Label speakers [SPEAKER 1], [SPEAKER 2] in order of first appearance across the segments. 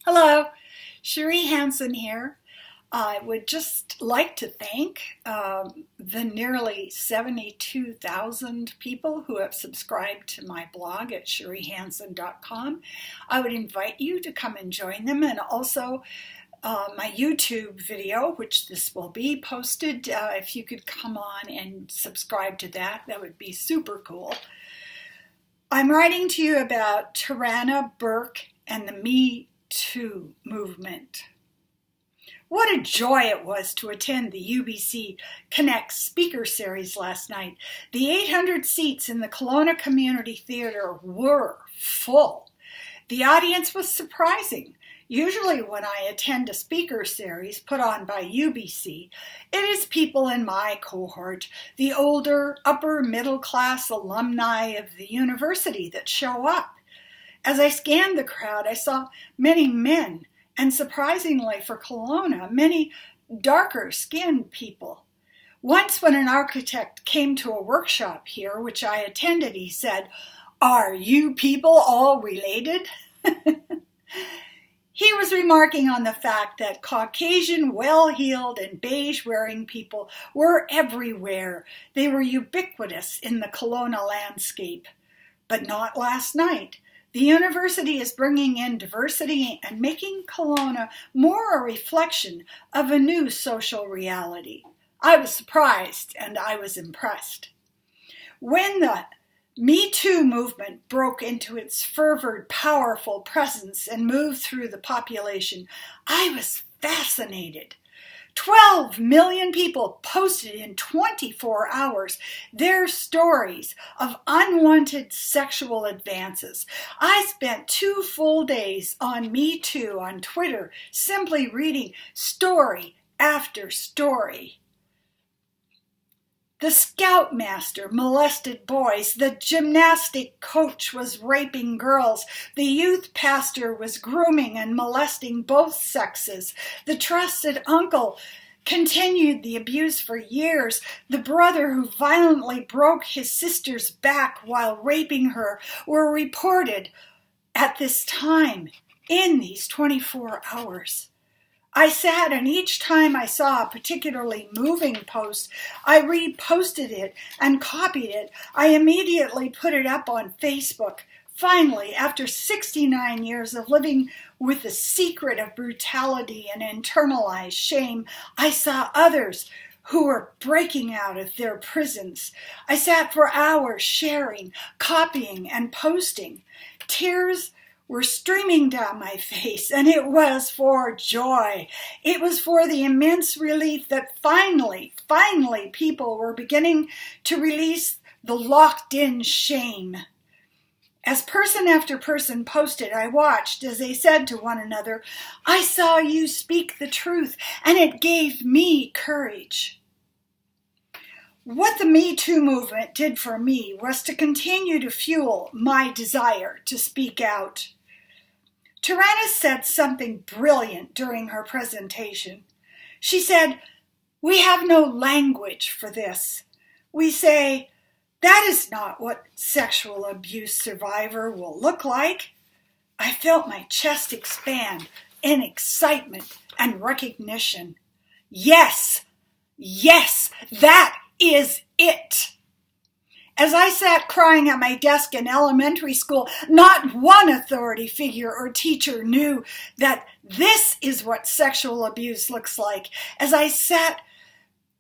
[SPEAKER 1] Hello, Cherie Hansen here. I would just like to thank the nearly 72,000 people who have subscribed to my blog at cheriehansen.com. I would invite you to come and join them, and also my YouTube video, which this will be posted. If you could come on and subscribe to that, that would be super cool. I'm writing to you about Tarana Burke and the metoo movement. What a joy it was to attend the UBC Connect speaker series last night. The 800 seats in the Kelowna Community Theatre were full. The audience was surprising. Usually when I attend a speaker series put on by UBC, it is people in my cohort, the older, upper middle class alumni of the university that show up. As I scanned the crowd, I saw many men, and surprisingly for Kelowna, many darker-skinned people. Once when an architect came to a workshop here, which I attended, he said, "Are you people all related?" He was remarking on the fact that Caucasian, well-heeled, and beige-wearing people were everywhere. They were ubiquitous in the Kelowna landscape. But not last night. The university is bringing in diversity and making Kelowna more a reflection of a new social reality. I was surprised and I was impressed. When the Me Too movement broke into its fervored, powerful presence and moved through the population, I was fascinated. 12 million people posted in 24 hours their stories of unwanted sexual advances. I spent 2 full days on Me Too on Twitter, simply reading story after story. The scoutmaster molested boys, the gymnastic coach was raping girls, the youth pastor was grooming and molesting both sexes, the trusted uncle continued the abuse for years, the brother who violently broke his sister's back while raping her were reported at this time in these 24 hours. I sat, and each time I saw a particularly moving post, I reposted it and copied it. I immediately put it up on Facebook. Finally, after 69 years of living with the secret of brutality and internalized shame, I saw others who were breaking out of their prisons. I sat for hours sharing, copying, and posting. Tears were streaming down my face, and it was for joy. It was for the immense relief that finally, people were beginning to release the locked-in shame. As person after person posted, I watched as they said to one another, "I saw you speak the truth, and it gave me courage." What the Me Too movement did for me was to continue to fuel my desire to speak out. Tarana said something brilliant during her presentation. She said, "We have no language for this. We say, that is not what sexual abuse survivor will look like." I felt my chest expand in excitement and recognition. Yes, that is it. As I sat crying at my desk in elementary school, not one authority figure or teacher knew that this is what sexual abuse looks like. As I sat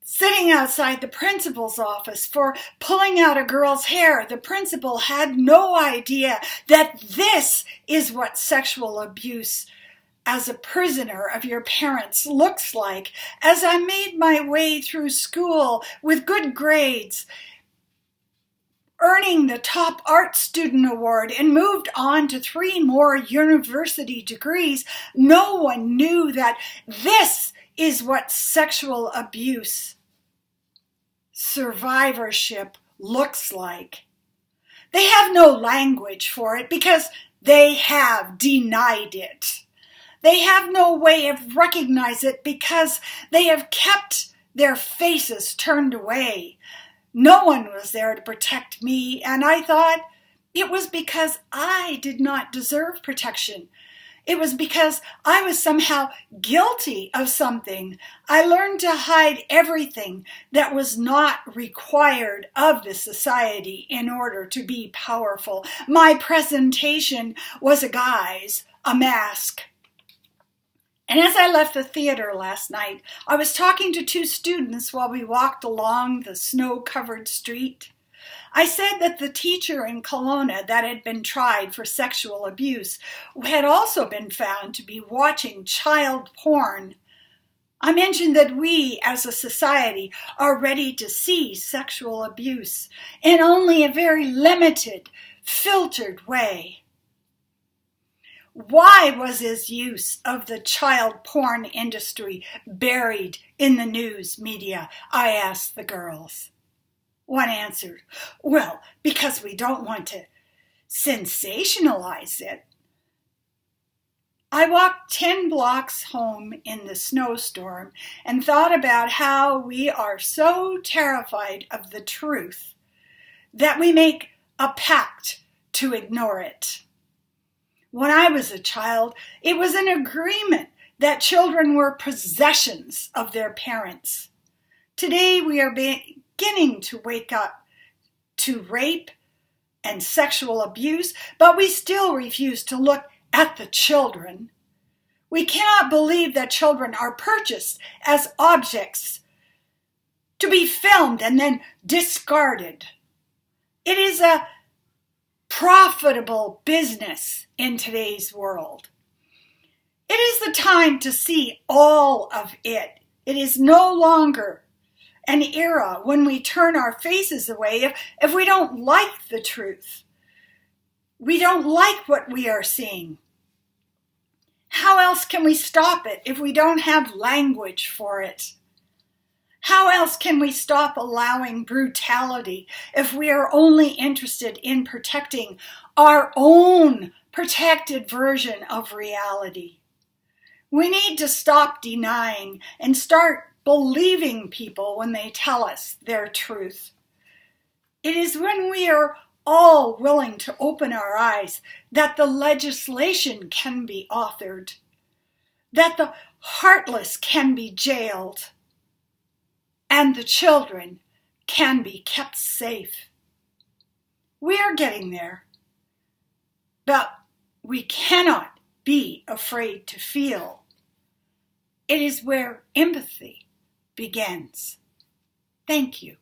[SPEAKER 1] sitting outside the principal's office for pulling out a girl's hair, the principal had no idea that this is what sexual abuse as a prisoner of your parents looks like. As I made my way through school with good grades, earning the top art student award, and moved on to 3 more university degrees, no one knew that this is what sexual abuse survivorship looks like. They have no language for it because they have denied it. They have no way of recognizing it because they have kept their faces turned away. No one was there to protect me, and I thought it was because I did not deserve protection. It was because I was somehow guilty of something. I learned to hide everything that was not required of the society in order to be powerful. My presentation was a guise, a mask. And as I left the theater last night, I was talking to two students while we walked along the snow-covered street. I said that the teacher in Kelowna that had been tried for sexual abuse had also been found to be watching child porn. I mentioned that we as a society are ready to see sexual abuse in only a very limited, filtered way. Why was his use of the child porn industry buried in the news media? I asked the girls. One answered, well, because we don't want to sensationalize it. I walked 10 blocks home in the snowstorm and thought about how we are so terrified of the truth that we make a pact to ignore it. When I was a child, it was an agreement that children were possessions of their parents. Today we are beginning to wake up to rape and sexual abuse, but we still refuse to look at the children. We cannot believe that children are purchased as objects to be filmed and then discarded. It is a profitable business in today's world. It is the time to see all of it. It is no longer an era when we turn our faces away if we don't like the truth. We don't like what we are seeing. How else can we stop it if we don't have language for it? How else can we stop allowing brutality if we are only interested in protecting our own protected version of reality? We need to stop denying and start believing people when they tell us their truth. It is when we are all willing to open our eyes that the legislation can be authored, that the heartless can be jailed, and the children can be kept safe. We are getting there, but we cannot be afraid to feel. It is where empathy begins. Thank you.